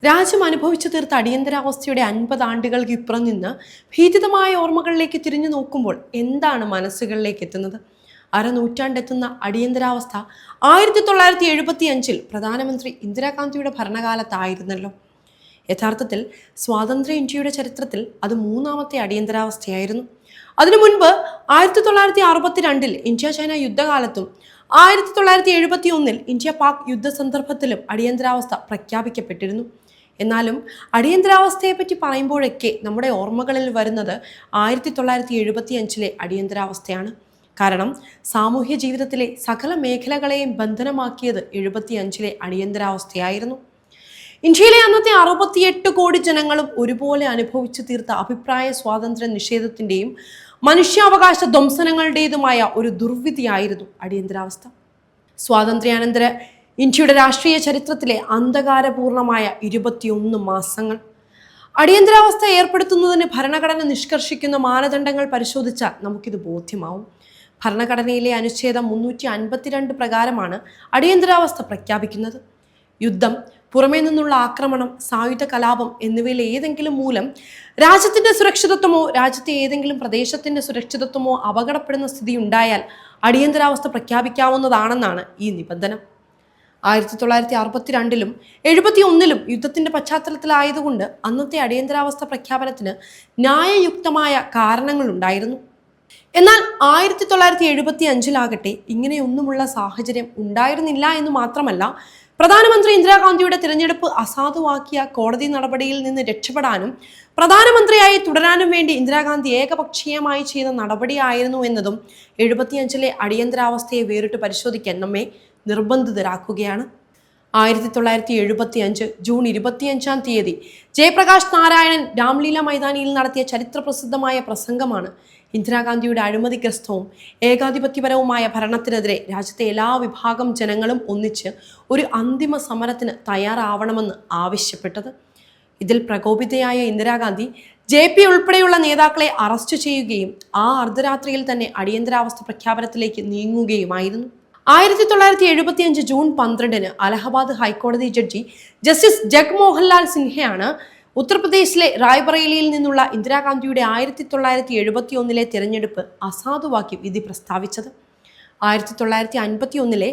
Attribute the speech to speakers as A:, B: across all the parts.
A: രാജ്യം അനുഭവിച്ചു തീർത്ത അടിയന്തരാവസ്ഥയുടെ 50 ആണ്ടുകൾക്ക് ഇപ്പുറം നിന്ന് ഭീതിതമായ ഓർമ്മകളിലേക്ക് തിരിഞ്ഞു നോക്കുമ്പോൾ എന്താണ് മനസ്സുകളിലേക്ക് എത്തുന്നത്? അരനൂറ്റാണ്ടെത്തുന്ന അടിയന്തരാവസ്ഥ 1975 പ്രധാനമന്ത്രി ഇന്ദിരാഗാന്ധിയുടെ ഭരണകാലത്തായിരുന്നല്ലോ. യഥാർത്ഥത്തിൽ സ്വാതന്ത്ര്യ ഇന്ത്യയുടെ ചരിത്രത്തിൽ അത് മൂന്നാമത്തെ അടിയന്തരാവസ്ഥയായിരുന്നു. അതിനു മുൻപ് 1962 ഇന്ത്യ ചൈന യുദ്ധകാലത്തും 1971 ഇന്ത്യ പാക് യുദ്ധ സന്ദർഭത്തിലും അടിയന്തരാവസ്ഥ പ്രഖ്യാപിക്കപ്പെട്ടിരുന്നു. എന്നാലും അടിയന്തരാവസ്ഥയെപ്പറ്റി പറയുമ്പോഴൊക്കെ നമ്മുടെ ഓർമ്മകളിൽ വരുന്നത് 1975 അടിയന്തരാവസ്ഥയാണ്. കാരണം സാമൂഹ്യ ജീവിതത്തിലെ സകല മേഖലകളെയും ബന്ധനമാക്കിയത് 75 അടിയന്തരാവസ്ഥയായിരുന്നു. ഇന്ത്യയിലെ അന്നത്തെ 68 കോടി ജനങ്ങളും ഒരുപോലെ അനുഭവിച്ചു തീർത്ത അഭിപ്രായ സ്വാതന്ത്ര്യ നിഷേധത്തിന്റെയും മനുഷ്യാവകാശ ധ്വംസനങ്ങളുടേതുമായ ഒരു ദുർവിധിയായിരുന്നു അടിയന്തരാവസ്ഥ. സ്വാതന്ത്ര്യാനന്തര ഇന്ത്യയുടെ രാഷ്ട്രീയ ചരിത്രത്തിലെ അന്ധകാരപൂർണമായ 21 മാസങ്ങൾ. അടിയന്തരാവസ്ഥ ഏർപ്പെടുത്തുന്നതിന് ഭരണഘടന നിഷ്കർഷിക്കുന്ന മാനദണ്ഡങ്ങൾ പരിശോധിച്ചാൽ നമുക്കിത് ബോധ്യമാവും. ഭരണഘടനയിലെ അനുച്ഛേദം 352 പ്രകാരമാണ് അടിയന്തരാവസ്ഥ പ്രഖ്യാപിക്കുന്നത്. യുദ്ധം, പുറമേ നിന്നുള്ള ആക്രമണം, സായുധ കലാപം എന്നിവയിൽ ഏതെങ്കിലും മൂലം രാജ്യത്തിന്റെ സുരക്ഷിതത്വമോ രാജ്യത്തെ ഏതെങ്കിലും പ്രദേശത്തിന്റെ സുരക്ഷിതത്വമോ അപകടപ്പെടുന്ന സ്ഥിതി ഉണ്ടായാൽ അടിയന്തരാവസ്ഥ പ്രഖ്യാപിക്കാവുന്നതാണെന്നാണ് ഈ നിബന്ധന. 1962 71 യുദ്ധത്തിന്റെ പശ്ചാത്തലത്തിലായതുകൊണ്ട് അന്നത്തെ അടിയന്തരാവസ്ഥ പ്രഖ്യാപനത്തിന് ന്യായയുക്തമായ കാരണങ്ങളുണ്ടായിരുന്നു. എന്നാൽ 1975 ഇങ്ങനെയൊന്നുമുള്ള സാഹചര്യം ഉണ്ടായിരുന്നില്ല എന്ന് മാത്രമല്ല, പ്രധാനമന്ത്രി ഇന്ദിരാഗാന്ധിയുടെ തിരഞ്ഞെടുപ്പ് അസാധുവാക്കിയ കോടതി നടപടിയിൽ നിന്ന് രക്ഷപ്പെടാനും പ്രധാനമന്ത്രിയായി തുടരാനും വേണ്ടി ഇന്ദിരാഗാന്ധി ഏകപക്ഷീയമായി ചെയ്ത നടപടിയായിരുന്നു എന്നതും 75 അടിയന്തരാവസ്ഥയെ വേറിട്ട് പരിശോധിക്കാൻ നമ്മെ നിർബന്ധിതരാക്കുകയാണ്. 1975 ജൂൺ 25 ജയപ്രകാശ് നാരായണൻ രാംലീല മൈതാനിയിൽ നടത്തിയ ചരിത്രപ്രസിദ്ധമായ പ്രസംഗമാണ് ഇന്ദിരാഗാന്ധിയുടെ അഴിമതിഗ്രസ്തവും ഏകാധിപത്യപരവുമായ ഭരണത്തിനെതിരെ രാജ്യത്തെ എല്ലാ വിഭാഗം ജനങ്ങളും ഒന്നിച്ച് ഒരു അന്തിമ സമരത്തിന് തയ്യാറാവണമെന്ന് ആവശ്യപ്പെട്ടത്. ഇതിൽ പ്രകോപിതയായ ഇന്ദിരാഗാന്ധി JP ഉൾപ്പെടെയുള്ള നേതാക്കളെ അറസ്റ്റ് ചെയ്യുകയും ആ അർദ്ധരാത്രിയിൽ തന്നെ അടിയന്തരാവസ്ഥ പ്രഖ്യാപനത്തിലേക്ക് നീങ്ങുകയുമായിരുന്നു. 1975 ജൂൺ 12 അലഹബാദ് ഹൈക്കോടതി ജഡ്ജി ജസ്റ്റിസ് ജഗ്മോഹൻലാൽ സിൻഹയാണ് ഉത്തർപ്രദേശിലെ റായ്ബറേലിയിൽ നിന്നുള്ള ഇന്ദിരാഗാന്ധിയുടെ 1971 തിരഞ്ഞെടുപ്പ് അസാധുവാക്കി വിധി പ്രസ്താവിച്ചത്. 1951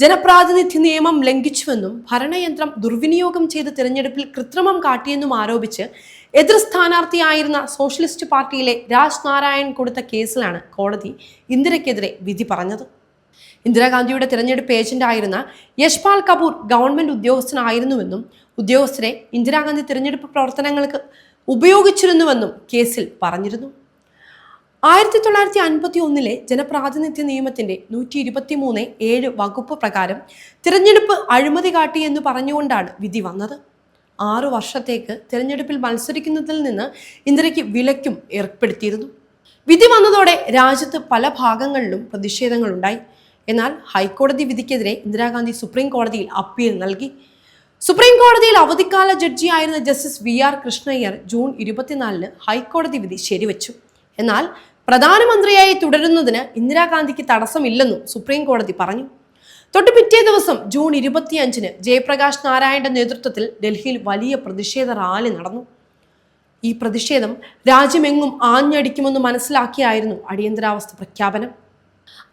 A: ജനപ്രാതിനിധ്യ നിയമം ലംഘിച്ചുവെന്നും ഭരണയന്ത്രം ദുർവിനിയോഗം ചെയ്ത് തിരഞ്ഞെടുപ്പിൽ കൃത്രിമം കാട്ടിയെന്നും ആരോപിച്ച് എതിർ സ്ഥാനാർത്ഥിയായിരുന്ന സോഷ്യലിസ്റ്റ് പാർട്ടിയിലെ രാജ് നാരായൺ കൊടുത്ത കേസിലാണ് കോടതി ഇന്ദിരയ്ക്കെതിരെ വിധി പറഞ്ഞത്. ഇന്ദിരാഗാന്ധിയുടെ തിരഞ്ഞെടുപ്പ് ഏജന്റായിരുന്ന യശ്പാൽ കപൂർ ഗവൺമെന്റ് ഉദ്യോഗസ്ഥനായിരുന്നുവെന്നും ഉദ്യോഗസ്ഥരെ ഇന്ദിരാഗാന്ധി തിരഞ്ഞെടുപ്പ് പ്രവർത്തനങ്ങൾക്ക് ഉപയോഗിച്ചിരുന്നുവെന്നും കേസിൽ പറഞ്ഞിരുന്നു. 1951 ജനപ്രാതിനിധ്യ നിയമത്തിന്റെ 123(7) വകുപ്പ് പ്രകാരം തിരഞ്ഞെടുപ്പ് അഴിമതി കാട്ടി എന്ന് പറഞ്ഞുകൊണ്ടാണ് വിധി വന്നത്. 6 വർഷത്തേക്ക് തിരഞ്ഞെടുപ്പിൽ മത്സരിക്കുന്നതിൽ നിന്ന് ഇന്ദിരയ്ക്ക് വിലക്കും ഏർപ്പെടുത്തിയിരുന്നു. വിധി വന്നതോടെ രാജ്യത്ത് പല ഭാഗങ്ങളിലും പ്രതിഷേധങ്ങളുണ്ടായി. എന്നാൽ ഹൈക്കോടതി വിധിക്കെതിരെ ഇന്ദിരാഗാന്ധി സുപ്രീം കോടതിയിൽ അപ്പീൽ നൽകി. സുപ്രീം കോടതിയിൽ അവധിക്കാല ജഡ്ജിയായിരുന്ന ജസ്റ്റിസ് VR കൃഷ്ണയ്യർ ജൂൺ 24 ഹൈക്കോടതി വിധി ശരിവച്ചു. എന്നാൽ പ്രധാനമന്ത്രിയായി തുടരുന്നതിന് ഇന്ദിരാഗാന്ധിക്ക് തടസ്സമില്ലെന്നും സുപ്രീം കോടതി പറഞ്ഞു. തൊട്ടു പിറ്റേ ദിവസം ജൂൺ 25 ജയപ്രകാശ് നാരായണന്റെ നേതൃത്വത്തിൽ ഡൽഹിയിൽ വലിയ പ്രതിഷേധ റാലി നടന്നു. ഈ പ്രതിഷേധം രാജ്യമെങ്ങും ആഞ്ഞടിക്കുമെന്ന് മനസ്സിലാക്കിയായിരുന്നു അടിയന്തരാവസ്ഥ പ്രഖ്യാപനം.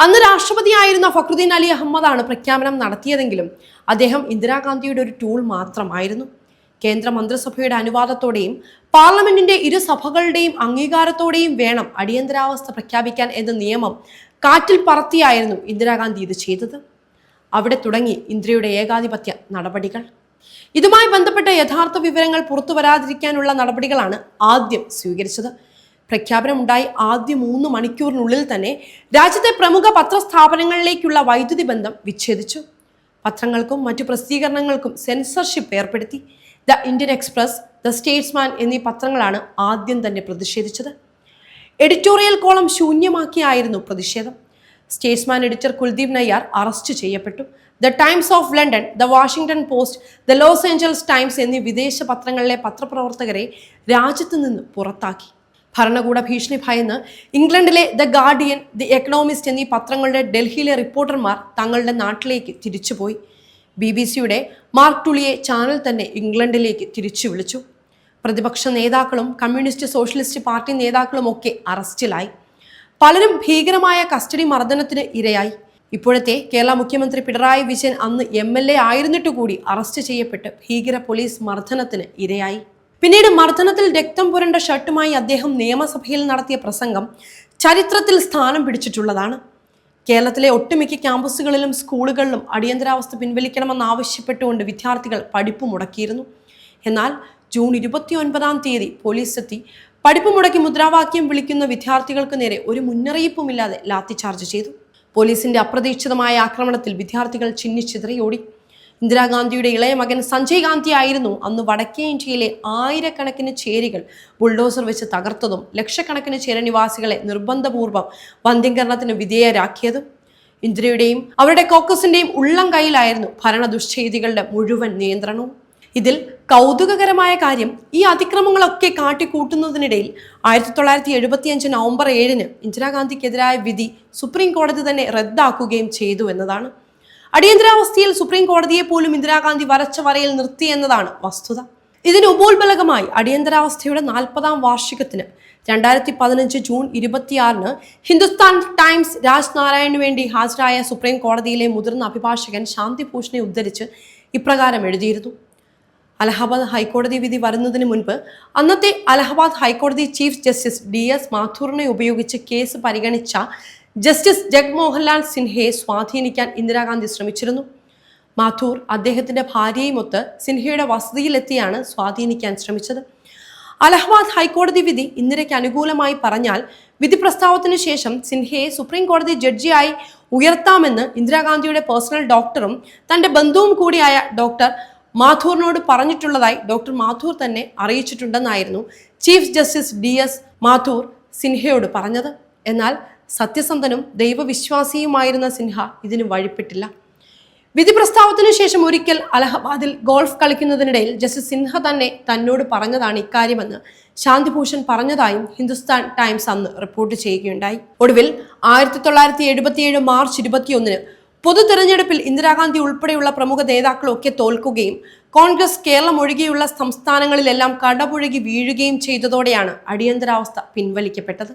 A: അന്ന് രാഷ്ട്രപതിയായിരുന്ന ഫക്രുദ്ദീൻ അലി അഹമ്മദാണ് പ്രഖ്യാപനം നടത്തിയതെങ്കിലും അദ്ദേഹം ഇന്ദിരാഗാന്ധിയുടെ ഒരു ടൂൾ മാത്രമായിരുന്നു. കേന്ദ്ര മന്ത്രിസഭയുടെ അനുവാദത്തോടെയും പാർലമെന്റിന്റെ ഇരു സഭകളുടെയും അംഗീകാരത്തോടെയും വേണം അടിയന്തരാവസ്ഥ പ്രഖ്യാപിക്കാൻ എന്ന നിയമം കാറ്റിൽ പറത്തിയായിരുന്നു ഇന്ദിരാഗാന്ധി ഇത് ചെയ്തത്. അവിടെ തുടങ്ങി ഇന്ദിരയുടെ ഏകാധിപത്യ നടപടികൾ. ഇതുമായി ബന്ധപ്പെട്ട യഥാർത്ഥ വിവരങ്ങൾ പുറത്തു വരാതിരിക്കാനുള്ള നടപടികളാണ് ആദ്യം സ്വീകരിച്ചത്. പ്രഖ്യാപനമുണ്ടായി ആദ്യ 3 മണിക്കൂറിനുള്ളിൽ തന്നെ രാജ്യത്തെ പ്രമുഖ പത്രസ്ഥാപനങ്ങളിലേക്കുള്ള വൈദ്യുതി ബന്ധം വിച്ഛേദിച്ചു. പത്രങ്ങൾക്കും മറ്റു പ്രസിദ്ധീകരണങ്ങൾക്കും സെൻസർഷിപ്പ് ഏർപ്പെടുത്തി. The Indian Express, the Statesman എന്നീ പത്രങ്ങളാണ് ആദ്യം തന്നെ പ്രതിഷേധിച്ചത്. എഡിറ്റോറിയൽ കോളം ശൂന്യമാക്കിയായിരുന്നു പ്രതിഷേധം. Statesman editor Kuldip Nayar arrest ചെയ്യപ്പെട്ടു. The Times of London, the Washington Post, the Los Angeles Times എന്നീ വിദേശ പത്രങ്ങളിലെ പത്രപ്രവർത്തകരെ രാജ്യത്ത് നിന്ന് പുറത്താക്കി. ഭരണകൂട ഭീഷണി ഭയന്ന് ഇംഗ്ലണ്ടിലെ ദ ഗാർഡിയൻ, ദി എക്കണോമിസ്റ്റ് എന്നീ പത്രങ്ങളുടെ ഡൽഹിയിലെ റിപ്പോർട്ടർമാർ തങ്ങളുടെ നാട്ടിലേക്ക് തിരിച്ചുപോയി. BBC മാർക്ക് ടുളിയെ ചാനൽ തന്നെ ഇംഗ്ലണ്ടിലേക്ക് തിരിച്ചു വിളിച്ചു. പ്രതിപക്ഷ നേതാക്കളും കമ്മ്യൂണിസ്റ്റ് സോഷ്യലിസ്റ്റ് പാർട്ടി നേതാക്കളും ഒക്കെ അറസ്റ്റിലായി. പലരും ഭീകരമായ കസ്റ്റഡി മർദ്ദനത്തിന് ഇരയായി. ഇപ്പോഴത്തെ കേരള മുഖ്യമന്ത്രി പിണറായി വിജയൻ അന്ന് MLA ആയിരുന്നിട്ട് കൂടി അറസ്റ്റ് ചെയ്യപ്പെട്ട് ഭീകര പോലീസ് മർദ്ദനത്തിന് ഇരയായി. പിന്നീട് മർദ്ദനത്തിൽ രക്തം പുരണ്ട ഷർട്ടുമായി അദ്ദേഹം നിയമസഭയിൽ നടത്തിയ പ്രസംഗം ചരിത്രത്തിൽ സ്ഥാനം പിടിച്ചിട്ടുള്ളതാണ്. കേരളത്തിലെ ഒട്ടുമിക്ക ക്യാമ്പസുകളിലും സ്കൂളുകളിലും അടിയന്തരാവസ്ഥ പിൻവലിക്കണമെന്നാവശ്യപ്പെട്ടുകൊണ്ട് വിദ്യാർത്ഥികൾ പഠിപ്പ് മുടക്കിയിരുന്നു. എന്നാൽ ജൂൺ 29-ാം തീയതി പോലീസ് എത്തി പഠിപ്പ് മുടക്കി മുദ്രാവാക്യം വിളിക്കുന്ന വിദ്യാർത്ഥികൾക്ക് നേരെ ഒരു മുന്നറിയിപ്പുമില്ലാതെ ലാത്തിചാർജ് ചെയ്തു. പോലീസിന്റെ അപ്രതീക്ഷിതമായ ആക്രമണത്തിൽ വിദ്യാർത്ഥികൾ ചിന്നിച്ചിതറിയോടി. ഇന്ദിരാഗാന്ധിയുടെ ഇളയ മകൻ സഞ്ജയ് ഗാന്ധി ആയിരുന്നു അന്ന് വടക്കേ ഇന്ത്യയിലെ ആയിരക്കണക്കിന് ചേരികൾ ബുൾഡോസർ വെച്ച് തകർത്തതും ലക്ഷക്കണക്കിന് ചേരനിവാസികളെ നിർബന്ധപൂർവ്വം വന്ധ്യംകരണത്തിന് വിധേയരാക്കിയതും. ഇന്ദിരയുടെയും അവരുടെ കോക്കസിന്റെയും ഉള്ളം കയ്യിലായിരുന്നു ഭരണ ദുഷ്ചെയ്തികളുടെ മുഴുവൻ നിയന്ത്രണവും. ഇതിൽ കൗതുകകരമായ കാര്യം, ഈ അതിക്രമങ്ങളൊക്കെ കാട്ടിക്കൂട്ടുന്നതിനിടയിൽ 1975 നവംബർ 7-ന് ഇന്ദിരാഗാന്ധിക്കെതിരായ വിധി സുപ്രീം കോടതി തന്നെ റദ്ദാക്കുകയും ചെയ്തു എന്നതാണ്. അടിയന്തരാവസ്ഥയിൽ സുപ്രീം കോടതിയെ പോലും ഇന്ദിരാഗാന്ധി വരച്ച വരയിൽ നിർത്തി എന്നതാണ് വസ്തുത. ഇതിന് ഉപോത്ബലകമായി അടിയന്തരാവസ്ഥയുടെ 40-ാം വാർഷികത്തിന് 2015 ജൂൺ 26-ന് ഹിന്ദുസ്ഥാൻ ടൈംസ് രാജ് നാരായണന് വേണ്ടി ഹാജരായ സുപ്രീം കോടതിയിലെ മുതിർന്ന അഭിഭാഷകൻ ശാന്തി ഭൂഷണെ ഉദ്ധരിച്ച് ഇപ്രകാരം എഴുതിയിരുന്നു. അലഹബാദ് ഹൈക്കോടതി വിധി വരുന്നതിന് മുൻപ് അന്നത്തെ അലഹബാദ് ഹൈക്കോടതി ചീഫ് ജസ്റ്റിസ് DS മാഥൂറിനെ ഉപയോഗിച്ച് കേസ് പരിഗണിച്ച ജസ്റ്റിസ് ജഗ്മോഹൻലാൽ സിൻഹയെ സ്വാധീനിക്കാൻ ഇന്ദിരാഗാന്ധി ശ്രമിച്ചിരുന്നു. മാഥൂർ അദ്ദേഹത്തിന്റെ ഭാര്യയുമൊത്ത് സിൻഹയുടെ വസതിയിലെത്തിയാണ് സ്വാധീനിക്കാൻ ശ്രമിച്ചത്. അലഹബാദ് ഹൈക്കോടതി വിധി ഇന്ദിരയ്ക്ക് അനുകൂലമായി പറഞ്ഞാൽ വിധി പ്രസ്താവത്തിന് ശേഷം സിൻഹയെ സുപ്രീം കോടതി ജഡ്ജിയായി ഉയർത്താമെന്ന് ഇന്ദിരാഗാന്ധിയുടെ പേഴ്സണൽ ഡോക്ടറും തന്റെ ബന്ധുവും കൂടിയായ ഡോക്ടർ മാഥൂറിനോട് പറഞ്ഞിട്ടുള്ളതായി ഡോക്ടർ മാഥൂർ തന്നെ അറിയിച്ചിട്ടുണ്ടെന്നായിരുന്നു ചീഫ് ജസ്റ്റിസ് DS മാഥൂർ സിൻഹയോട് പറഞ്ഞത്. എന്നാൽ സത്യസന്ധനും ദൈവവിശ്വാസിയുമായിരുന്ന സിൻഹ ഇതിന് വഴിപ്പെട്ടില്ല. വിധി പ്രസ്താവത്തിനു ശേഷം ഒരിക്കൽ അലഹബാദിൽ ഗോൾഫ് കളിക്കുന്നതിനിടയിൽ ജസ്റ്റിസ് സിൻഹ തന്നെ തന്നോട് പറഞ്ഞതാണ് ഇക്കാര്യമെന്ന് ശാന്തിഭൂഷൺ പറഞ്ഞതായും ഹിന്ദുസ്ഥാൻ ടൈംസ് അന്ന് റിപ്പോർട്ട് ചെയ്യുകയുണ്ടായി. ഒടുവിൽ 1977 മാർച്ച് 21-ന് പൊതു തെരഞ്ഞെടുപ്പിൽ ഇന്ദിരാഗാന്ധി ഉൾപ്പെടെയുള്ള പ്രമുഖ നേതാക്കളൊക്കെ തോൽക്കുകയും കോൺഗ്രസ് കേരളം ഒഴികെയുള്ള സംസ്ഥാനങ്ങളിലെല്ലാം കടപുഴകി വീഴുകയും ചെയ്തതോടെയാണ് അടിയന്തരാവസ്ഥ പിൻവലിക്കപ്പെട്ടത്.